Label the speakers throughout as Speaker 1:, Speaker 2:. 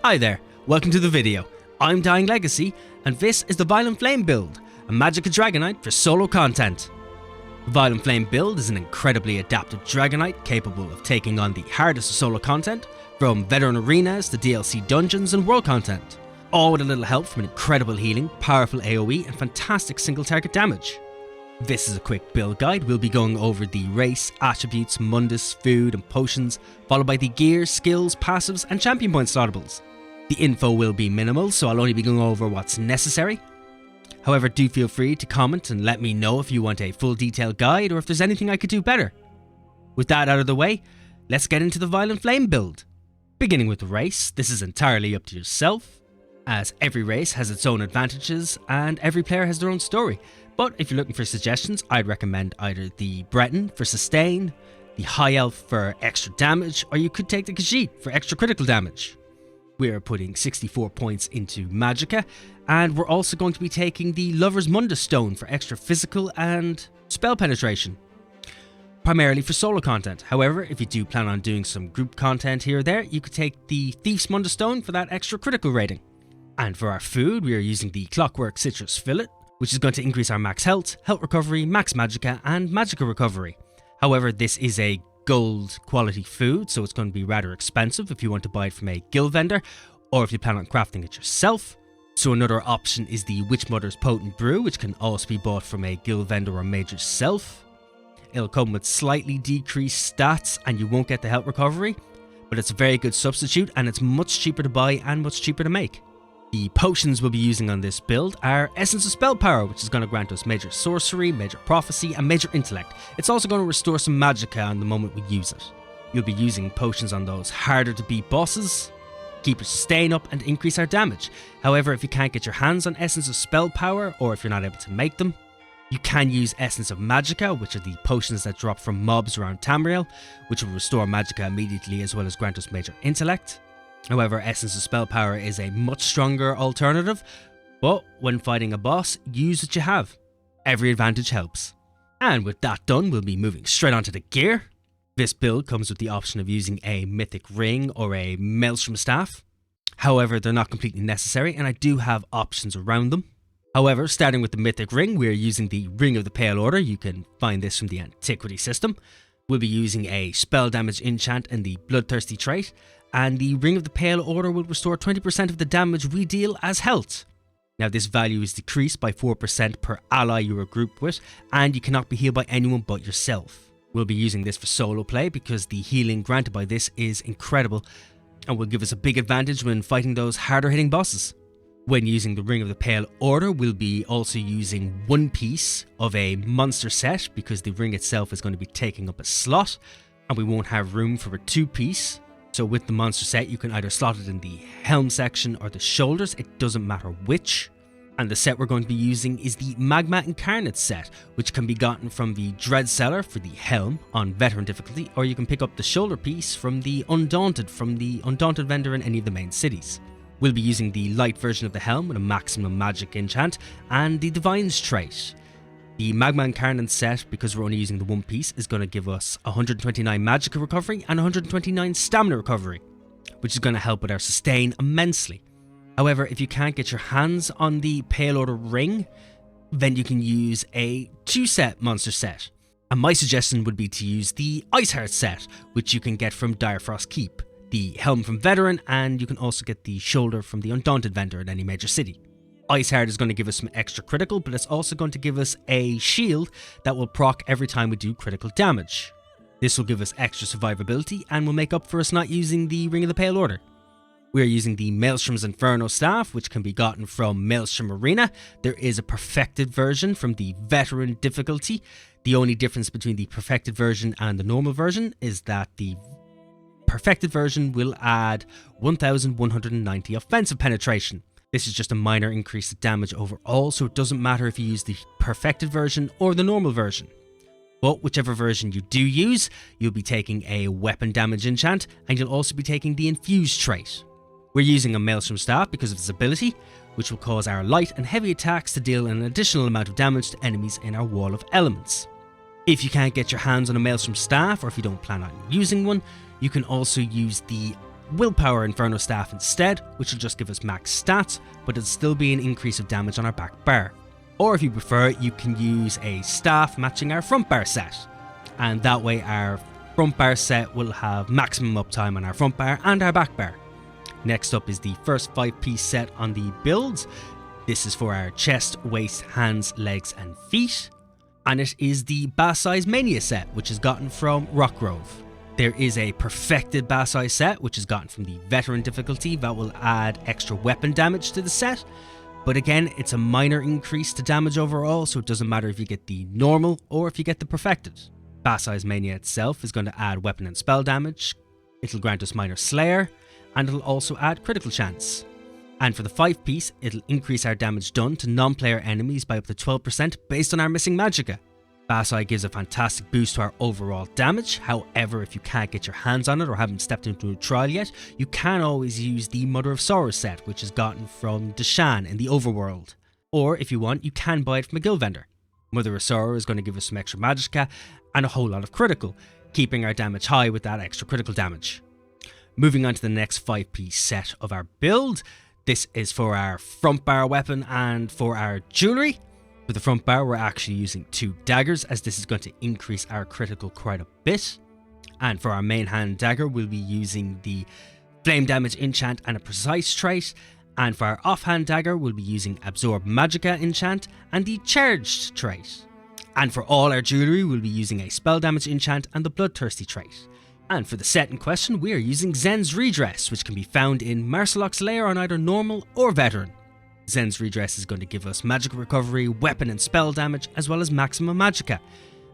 Speaker 1: Hi there, welcome to the video. I'm Dying Legacy, and this is the Violent Flame build, a Magicka Dragonknight for solo content. The Violent Flame build is an incredibly adaptive Dragonknight capable of taking on the hardest of solo content, from veteran arenas to DLC dungeons and world content, all with a little help from an incredible healing, powerful AoE and fantastic single target damage. This is a quick build guide. We'll be going over the race, attributes, mundus, food and potions, followed by the gear, skills, passives and champion point slottables. The info will be minimal, so I'll only be going over what's necessary. However, do feel free to comment and let me know if you want a full detailed guide or if there's anything I could do better. With that out of the way, let's get into the Violent Flame build. Beginning with the race, this is entirely up to yourself, as every race has its own advantages and every player has their own story. But if you're looking for suggestions, I'd recommend either the Breton for sustain, the High Elf for extra damage, or you could take the Khajiit for extra critical damage. We're putting 64 points into Magicka, and we're also going to be taking the Lover's Mundus Stone for extra physical and spell penetration, primarily for solo content. However, if you do plan on doing some group content here or there, you could take the Thief's Mundus Stone for that extra critical rating. And for our food, we are using the Clockwork Citrus Fillet, which is going to increase our max health, health recovery, max magicka, and magicka recovery. However, this is a gold quality food, so it's going to be rather expensive if you want to buy it from a guild vendor, or if you plan on crafting it yourself. So another option is the Witch Mother's Potent Brew, which can also be bought from a guild vendor or made yourself. It'll come with slightly decreased stats, and you won't get the health recovery, but it's a very good substitute, and it's much cheaper to buy and much cheaper to make. The potions we'll be using on this build are Essence of Spell Power, which is going to grant us Major Sorcery, Major Prophecy and Major Intellect. It's also going to restore some Magicka on the moment we use it. You'll be using potions on those harder to beat bosses, keep your sustain up and increase our damage. However, if you can't get your hands on Essence of Spell Power, or if you're not able to make them, you can use Essence of Magicka, which are the potions that drop from mobs around Tamriel, which will restore Magicka immediately as well as grant us Major Intellect. However, Essence of Spell Power is a much stronger alternative, but when fighting a boss, use what you have. Every advantage helps. And with that done, we'll be moving straight onto the gear. This build comes with the option of using a Mythic Ring or a Maelstrom Staff. However, they're not completely necessary, and I do have options around them. However, starting with the Mythic Ring, we're using the Ring of the Pale Order. You can find this from the Antiquity system. We'll be using a Spell Damage enchant and the Bloodthirsty trait, and the Ring of the Pale Order will restore 20% of the damage we deal as health. Now this value is decreased by 4% per ally you are grouped with, and you cannot be healed by anyone but yourself. We'll be using this for solo play because the healing granted by this is incredible and will give us a big advantage when fighting those harder hitting bosses. When using the Ring of the Pale Order, we'll be also using one piece of a monster set because the ring itself is going to be taking up a slot and we won't have room for a two-piece. So with the monster set, you can either slot it in the helm section or the shoulders, it doesn't matter which. And the set we're going to be using is the Magma Incarnate set, which can be gotten from the Dread Cellar for the helm on veteran difficulty, or you can pick up the shoulder piece from the Undaunted vendor in any of the main cities. We'll be using the light version of the helm with a maximum magic enchant and the Divine's trait. The Magma Incarnate set, because we're only using the one piece, is going to give us 129 Magicka recovery and 129 stamina recovery, which is going to help with our sustain immensely. However, if you can't get your hands on the Pale Order ring, then you can use a two-set monster set. And my suggestion would be to use the Iceheart set, which you can get from Direfrost Keep, the helm from Veteran, and you can also get the shoulder from the Undaunted vendor in any major city. Iceheart is going to give us some extra critical, but it's also going to give us a shield that will proc every time we do critical damage. This will give us extra survivability and will make up for us not using the Ring of the Pale Order. We are using the Maelstrom's Inferno Staff, which can be gotten from Maelstrom Arena. There is a perfected version from the veteran difficulty. The only difference between the perfected version and the normal version is that the perfected version will add 1190 offensive penetration. This is just a minor increase to damage overall, so it doesn't matter if you use the perfected version or the normal version. But whichever version you do use, you'll be taking a weapon damage enchant, and you'll also be taking the infused trait. We're using a Maelstrom Staff because of its ability, which will cause our light and heavy attacks to deal an additional amount of damage to enemies in our Wall of Elements. If you can't get your hands on a Maelstrom Staff, or if you don't plan on using one, you can also use the Willpower Inferno Staff instead, which will just give us max stats, but it'll still be an increase of damage on our back bar. Or if you prefer, you can use a staff matching our front bar set, and that way our front bar set will have maximum uptime on our front bar and our back bar. Next up is the first 5-piece set on the builds. This is for our chest, waist, hands, legs and feet, and it is the Bass Size Mania set, which is gotten from Rockgrove. There is a perfected Bass Size set, which is gotten from the veteran difficulty, that will add extra weapon damage to the set. But again, it's a minor increase to damage overall, so it doesn't matter if you get the normal or if you get the perfected. Bass Size Mania itself is going to add weapon and spell damage, it'll grant us minor slayer, and it'll also add critical chance. And for the 5-piece, it'll increase our damage done to non-player enemies by up to 12% based on our missing Magicka. Bass Size gives a fantastic boost to our overall damage. However, if you can't get your hands on it or haven't stepped into a trial yet, you can always use the Mother of Sorrows set, which is gotten from Deshan in the Overworld. Or if you want, you can buy it from a guild vendor. Mother of Sorrow is going to give us some extra Magicka and a whole lot of critical, keeping our damage high with that extra critical damage. Moving on to the next 5-piece set of our build. This is for our front bar weapon and for our jewellery. For the front bar, we're actually using 2 daggers, as this is going to increase our critical quite a bit. And for our main hand dagger, we'll be using the flame damage enchant and a precise trait. And for our offhand dagger, we'll be using absorb Magicka enchant and the charged trait. And for all our jewellery, we'll be using a spell damage enchant and the bloodthirsty trait. And for the set in question, we are using Zen's Redress, which can be found in Marcelok's lair on either normal or veteran. Zen's Redress is going to give us magic recovery, weapon and spell damage, as well as maximum Magicka.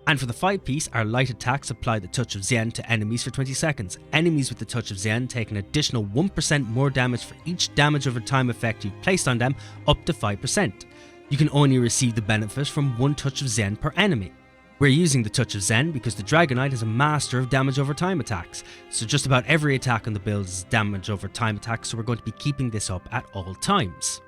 Speaker 1: And for the 5-piece, our light attacks apply the Touch of Zen to enemies for 20 seconds. Enemies with the Touch of Zen take an additional 1% more damage for each damage over time effect you've placed on them, up to 5%. You can only receive the benefit from 1 Touch of Zen per enemy. We're using the Touch of Zen because the Dragonknight is a master of damage over time attacks, so just about every attack on the build is damage over time attack, so we're going to be keeping this up at all times.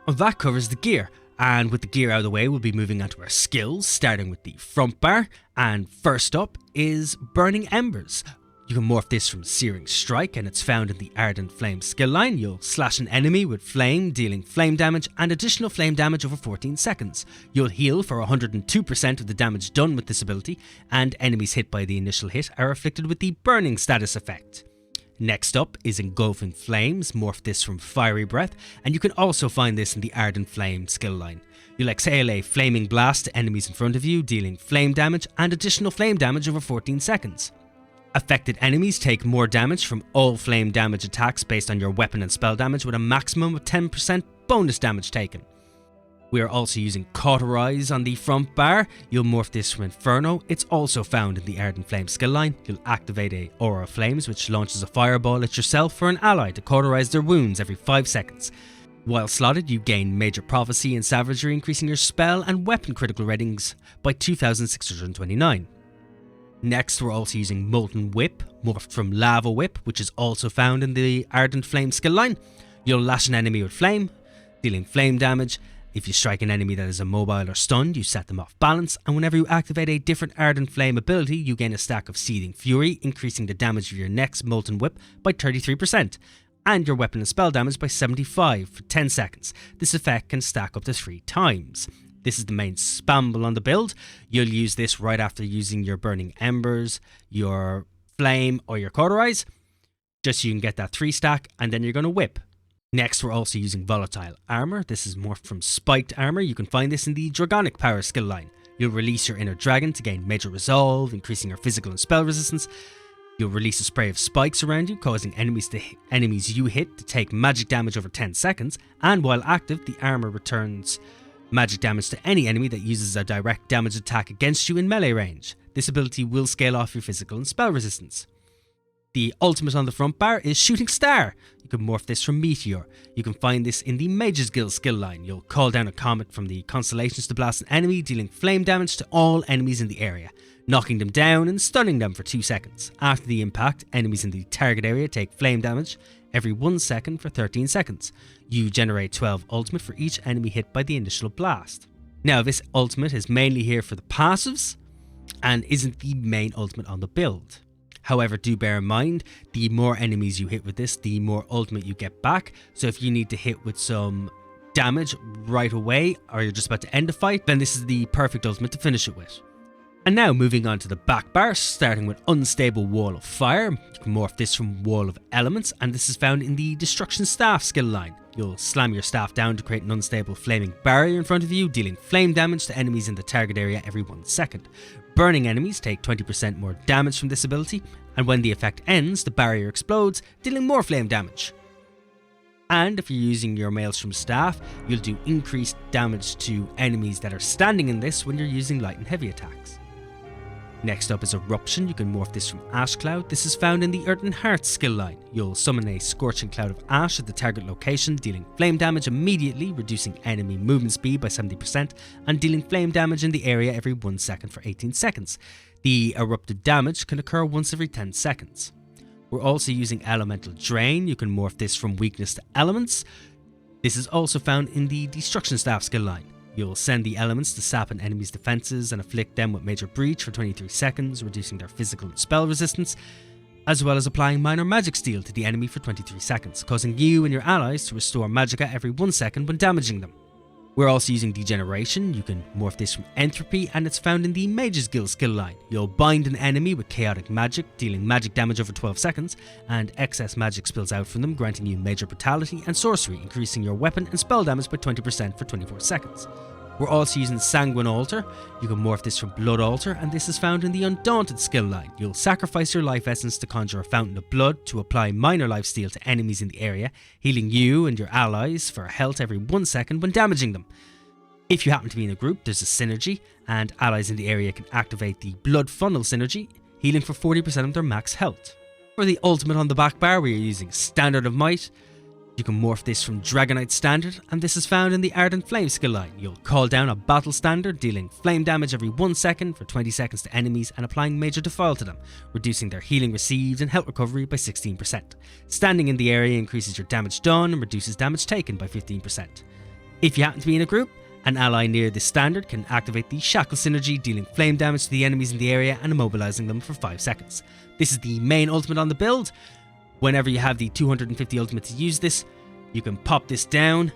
Speaker 1: And that covers the gear, and with the gear out of the way, we'll be moving on to our skills, starting with the front bar, and first up is Burning Embers. You can morph this from Searing Strike, and it's found in the Ardent Flame skill line. You'll slash an enemy with flame, dealing flame damage and additional flame damage over 14 seconds. You'll heal for 102% of the damage done with this ability, and enemies hit by the initial hit are afflicted with the Burning status effect. Next up is Engulfing Flames, morph this from Fiery Breath, and you can also find this in the Ardent Flame skill line. You'll exhale a Flaming Blast to enemies in front of you, dealing flame damage and additional flame damage over 14 seconds. Affected enemies take more damage from all flame damage attacks based on your weapon and spell damage, with a maximum of 10% bonus damage taken. We are also using Cauterize on the front bar. You'll morph this from Inferno. It's also found in the Ardent Flame skill line. You'll activate a Aura of Flames, which launches a fireball at yourself or an ally to cauterize their wounds every 5 seconds. While slotted, you gain Major Prophecy and Savagery, increasing your spell and weapon critical ratings by 2,629. Next, we're also using Molten Whip, morphed from Lava Whip, which is also found in the Ardent Flame skill line. You'll lash an enemy with flame, dealing flame damage. If you strike an enemy that is immobile or stunned, you set them off balance, and whenever you activate a different Ardent Flame ability, you gain a stack of Seething Fury, increasing the damage of your next Molten Whip by 33%, and your weapon and spell damage by 75 for 10 seconds. This effect can stack up to 3 times. This is the main spammable on the build. You'll use this right after using your Burning Embers, your Flame, or your Cauterize, just so you can get that 3 stack, and then you're going to whip. Next, we're also using Volatile Armor. This is morphed from Spiked Armor. You can find this in the Dragonic Power skill line. You'll release your Inner Dragon to gain Major Resolve, increasing your physical and spell resistance. You'll release a spray of spikes around you, causing enemies you hit to take magic damage over 10 seconds, and while active, the armor returns magic damage to any enemy that uses a direct damage attack against you in melee range. This ability will scale off your physical and spell resistance. The ultimate on the front bar is Shooting Star. You can morph this from Meteor. You can find this in the Mage's Guild skill line. You'll call down a comet from the constellations to blast an enemy, dealing flame damage to all enemies in the area, knocking them down and stunning them for 2 seconds. After the impact, enemies in the target area take flame damage every 1 second for 13 seconds. You generate 12 ultimate for each enemy hit by the initial blast. Now, this ultimate is mainly here for the passives and isn't the main ultimate on the build. However, do bear in mind, the more enemies you hit with this, the more ultimate you get back. So if you need to hit with some damage right away, or you're just about to end a fight, then this is the perfect ultimate to finish it with. And now moving on to the back bar, starting with Unstable Wall of Fire. You can morph this from Wall of Elements, and this is found in the Destruction Staff skill line. You'll slam your staff down to create an unstable flaming barrier in front of you, dealing flame damage to enemies in the target area every 1 second. Burning enemies take 20% more damage from this ability, and when the effect ends, the barrier explodes, dealing more flame damage. And if you're using your Maelstrom staff, you'll do increased damage to enemies that are standing in this when you're using light and heavy attacks. Next up is Eruption. You can morph this from Ash Cloud. This is found in the Earthen Heart skill line. You'll summon a scorching cloud of ash at the target location, dealing flame damage immediately, reducing enemy movement speed by 70%, and dealing flame damage in the area every 1 second for 18 seconds. The erupted damage can occur once every 10 seconds. We're also using Elemental Drain. You can morph this from Weakness to Elements. This is also found in the Destruction Staff skill line. You'll send the elements to sap an enemy's defenses and afflict them with Major Breach for 23 seconds, reducing their physical and spell resistance, as well as applying Minor Magic Steel to the enemy for 23 seconds, causing you and your allies to restore Magicka every 1 second when damaging them. We're also using Degeneration. You can morph this from Entropy, and it's found in the Mage's Guild skill line. You'll bind an enemy with Chaotic Magic, dealing magic damage over 12 seconds, and excess magic spills out from them, granting you Major Brutality and Sorcery, increasing your weapon and spell damage by 20% for 24 seconds. We're also using Sanguine Altar. You can morph this from Blood Altar, and this is found in the Undaunted skill line. You'll sacrifice your life essence to conjure a fountain of blood to apply minor lifesteal to enemies in the area, healing you and your allies for health every 1 second when damaging them. If you happen to be in a group, there's a synergy, and allies in the area can activate the Blood Funnel synergy, healing for 40% of their max health. For the ultimate on the back bar, we are using Standard of Might. You can morph this from Dragonknight Standard, and this is found in the Ardent Flame skill line. You'll call down a Battle Standard, dealing flame damage every 1 second for 20 seconds to enemies and applying Major Defile to them, reducing their healing received and health recovery by 16%. Standing in the area increases your damage done and reduces damage taken by 15%. If you happen to be in a group, an ally near this standard can activate the Shackle synergy, dealing flame damage to the enemies in the area and immobilizing them for 5 seconds. This is the main ultimate on the build. Whenever you have the 250 ultimate to use this, you can pop this down,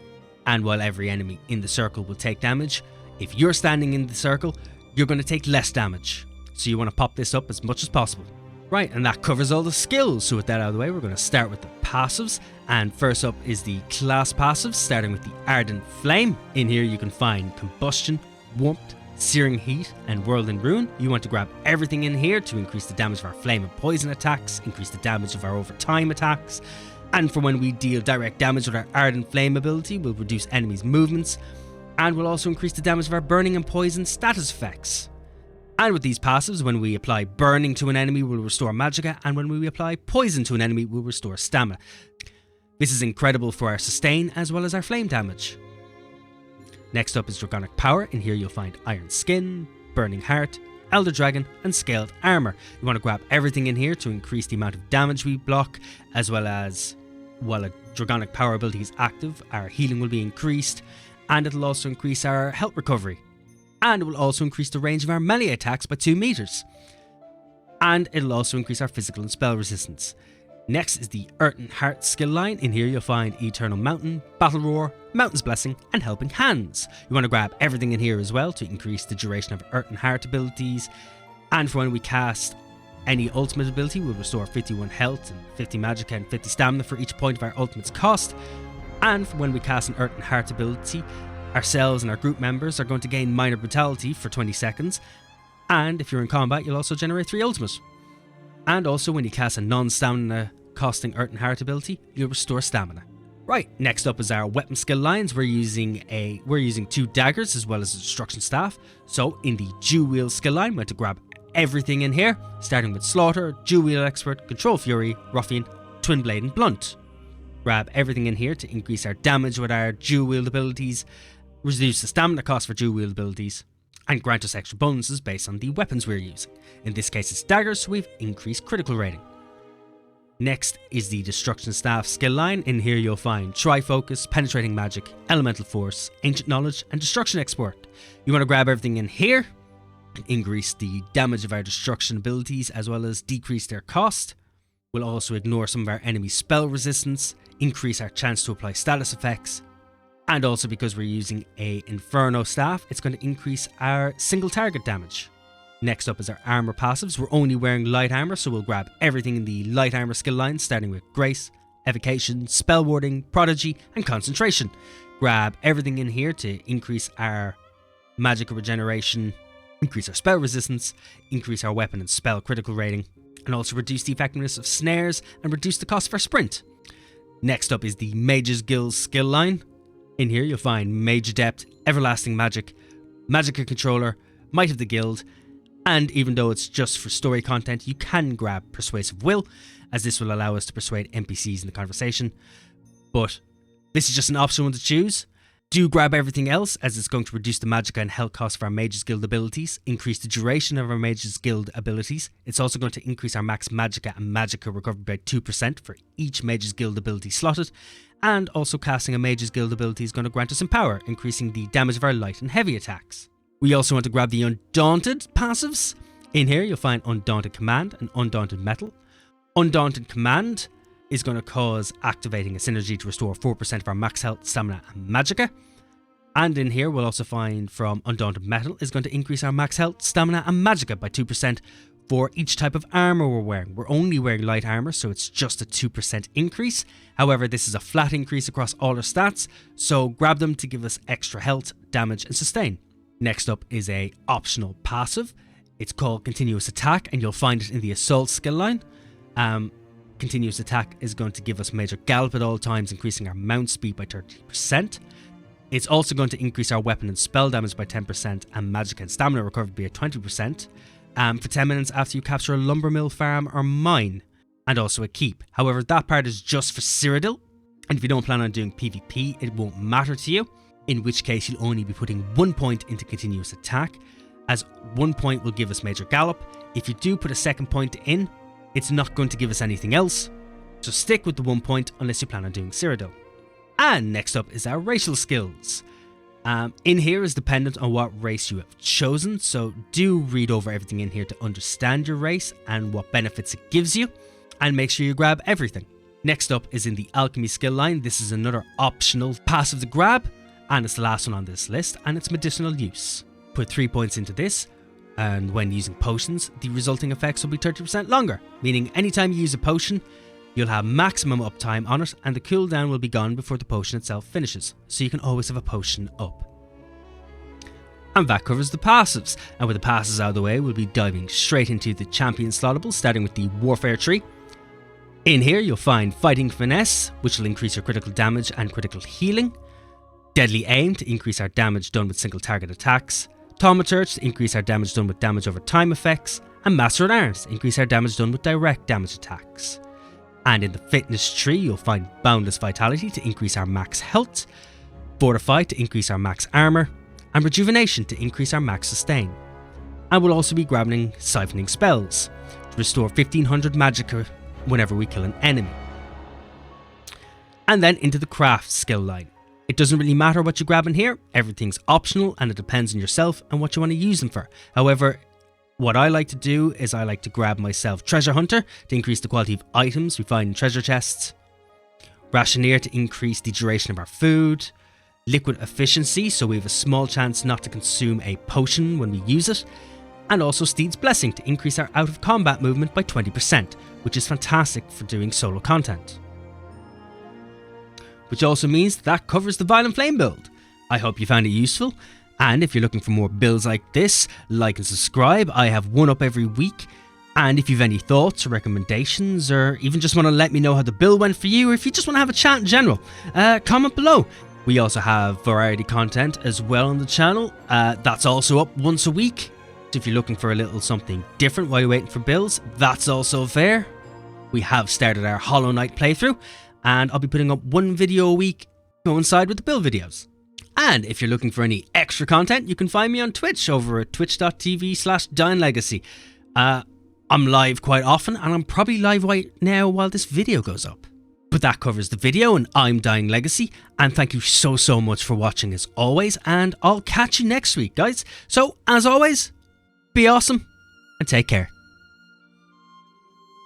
Speaker 1: and while every enemy in the circle will take damage, if you're standing in the circle, you're going to take less damage. So you want to pop this up as much as possible. Right, and that covers all the skills. So with that out of the way, we're going to start with the passives. And first up is the class passives, starting with the Ardent Flame. In here you can find Combustion, Warmth, Searing Heat, and Whirlwind Rune. You want to grab everything in here to increase the damage of our flame and poison attacks, increase the damage of our overtime attacks, and for when we deal direct damage with our Ardent Flame ability, we'll reduce enemies' movements, and we'll also increase the damage of our burning and poison status effects. And with these passives, when we apply burning to an enemy, we'll restore Magicka, and when we apply poison to an enemy, we'll restore stamina. This is incredible for our sustain as well as our flame damage. Next up is Dragonic Power. In here you'll find Iron Skin, Burning Heart, Elder Dragon, and Scaled Armor. You want to grab everything in here to increase the amount of damage we block, as well as, while a Dragonic Power ability is active, our healing will be increased, and it'll also increase our health recovery. And it will also increase the range of our melee attacks by 2 meters. And it'll also increase our physical and spell resistance. Next is the Earthen Heart skill line. In here you'll find Eternal Mountain, Battle Roar, Mountain's Blessing, and Helping Hands. You want to grab everything in here as well to increase the duration of Earthen Heart abilities. And for when we cast any ultimate ability, we'll restore 51 health and 50 Magicka and 50 stamina for each point of our ultimate's cost. And for when we cast an Earthen Heart ability, ourselves and our group members are going to gain Minor Brutality for 20 seconds. And if you're in combat, you'll also generate 3 ultimates. And also when you cast a non-stamina costing Earthen Heart ability, you'll restore stamina. Right, next up is our weapon skill lines. We're using 2 daggers as well as a destruction staff. So in the Dew Wheel skill line, we're going to grab everything in here, starting with Slaughter, Dew Wheel Expert, Control Fury, Ruffian, Twin Blade, and Blunt. Grab everything in here to increase our damage with our Dew Wheel abilities, reduce the stamina cost for Dew Wheel abilities, and grant us extra bonuses based on the weapons we're using. In this case it's daggers, so we've increased critical rating. Next is the Destruction Staff skill line. In here you'll find Tri-Focus, Penetrating Magic, Elemental Force, Ancient Knowledge, and Destruction Export. You want to grab everything in here can increase the damage of our destruction abilities as well as decrease their cost. We'll also ignore some of our enemy spell resistance, increase our chance to apply status effects, and also because we're using a Inferno staff, it's going to increase our single target damage. Next up is our armor passives. We're only wearing light armor, so we'll grab everything in the light armor skill line, starting with Grace, Evocation, Spell Warding, Prodigy, and Concentration. Grab everything in here to increase our Magicka regeneration, increase our spell resistance, increase our weapon and spell critical rating, and also reduce the effectiveness of snares and reduce the cost of our sprint. Next up is the Mage's Guild skill line. In here you'll find Mage Adept, Everlasting Magic, Magicka Controller, Might of the Guild, and even though it's just for story content, you can grab Persuasive Will, as this will allow us to persuade NPCs in the conversation. But this is just an optional one to choose. Do grab everything else, as it's going to reduce the Magicka and health cost of our Mage's Guild abilities, increase the duration of our Mage's Guild abilities. It's also going to increase our max Magicka and Magicka recovery by 2% for each Mage's Guild ability slotted, and also casting a Mage's Guild ability is going to grant us Empower, increasing the damage of our light and heavy attacks. We also want to grab the Undaunted passives. In here you'll find Undaunted Command and Undaunted Metal. Undaunted Command is going to cause activating a synergy to restore 4% of our max health, stamina and Magicka. And in here we'll also find from Undaunted Metal is going to increase our max health, stamina and Magicka by 2% for each type of armor we're wearing. We're only wearing light armor, so it's just a 2% increase. However, this is a flat increase across all our stats, so grab them to give us extra health, damage and sustain. Next up is a optional passive. It's called Continuous Attack, and you'll find it in the Assault skill line. Continuous Attack is going to give us Major Gallop at all times, increasing our mount speed by 30%. It's also going to increase our weapon and spell damage by 10% and Magicka and stamina recovery by 20% for 10 minutes after you capture a lumber mill, farm or mine, and also a keep. However, that part is just for Cyrodiil, and if you don't plan on doing PvP, it won't matter to you, in which case you'll only be putting 1 point into Continuous Attack, as 1 point will give us Major Gallop. If you do put a second point in, it's not going to give us anything else, so stick with the 1 point unless you plan on doing Cyrodiil. And next up is our racial skills. In here is dependent on what race you have chosen, so do read over everything in here to understand your race and what benefits it gives you, and make sure you grab everything. Next up is in the Alchemy skill line. This is another optional passive to grab, and it's the last one on this list, and it's medicinal use. Put 3 points into this, and when using potions, the resulting effects will be 30% longer, meaning anytime you use a potion, you'll have maximum uptime on it, and the cooldown will be gone before the potion itself finishes, so you can always have a potion up. And that covers the passives, and with the passives out of the way, we'll be diving straight into the champion slottables, starting with the Warfare tree. In here you'll find Fighting Finesse, which will increase your critical damage and critical healing, Deadly Aim to increase our damage done with single target attacks, Thaumaturge to increase our damage done with damage over time effects, and Master at Arms to increase our damage done with direct damage attacks. And in the Fitness tree you'll find Boundless Vitality to increase our max health, Fortify to increase our max armor, and Rejuvenation to increase our max sustain. And we'll also be grabbing Siphoning Spells to restore 1500 Magicka whenever we kill an enemy. And then into the Craft skill line. It doesn't really matter what you grab in here, everything's optional and it depends on yourself and what you want to use them for. However, what I like to do is I like to grab myself Treasure Hunter to increase the quality of items we find in treasure chests, Rationeer to increase the duration of our food, Liquid Efficiency so we have a small chance not to consume a potion when we use it, and also Steed's Blessing to increase our out of combat movement by 20%, which is fantastic for doing solo content. Which also means that covers the Violent Flame build. I hope you found it useful, and if you're looking for more builds like this, like and subscribe. I have one up every week, and if you have any thoughts or recommendations, or even just want to let me know how the build went for you, or if you just want to have a chat in general, comment below. We also have variety content as well on the channel, that's also up once a week. So if you're looking for a little something different while you're waiting for builds, that's also fair. We have started our Hollow Knight playthrough, and I'll be putting up one video a week coincide with the build videos. And if you're looking for any extra content, you can find me on Twitch over at twitch.tv/DyingLegacy. I'm live quite often, and I'm probably live right now while this video goes up. But that covers the video, and I'm Dying Legacy, and thank you so much for watching as always, and I'll catch you next week, guys. So, as always, Be awesome, and take care.